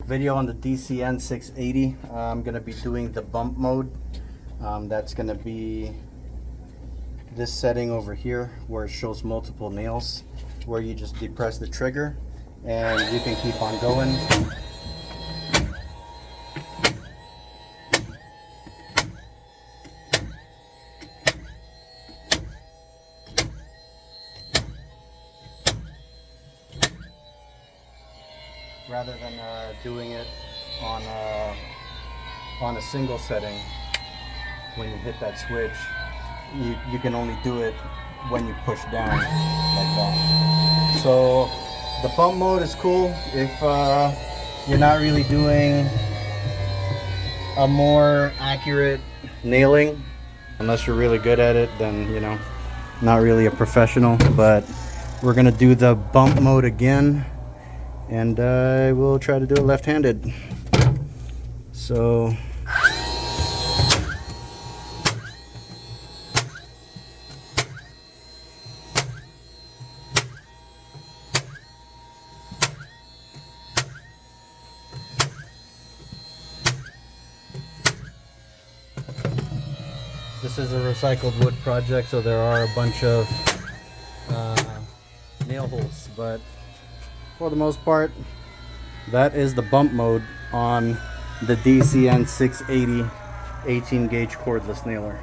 video on the DCN 680. I'm gonna be doing the bump mode. That's gonna be this setting over here where it shows multiple nails, where you just depress the trigger and you can keep on going. Rather than doing it on a single setting, when you hit that switch, you can only do it when you push down like that. So the bump mode is cool if you're not really doing a more accurate nailing. Unless you're really good at it, then you know, not really a professional. But we're gonna do the bump mode again, and I will try to do it left-handed. So this is a recycled wood project, so there are a bunch of nail holes, but for the most part, that is the bump mode on the DCN 680 18 gauge cordless nailer.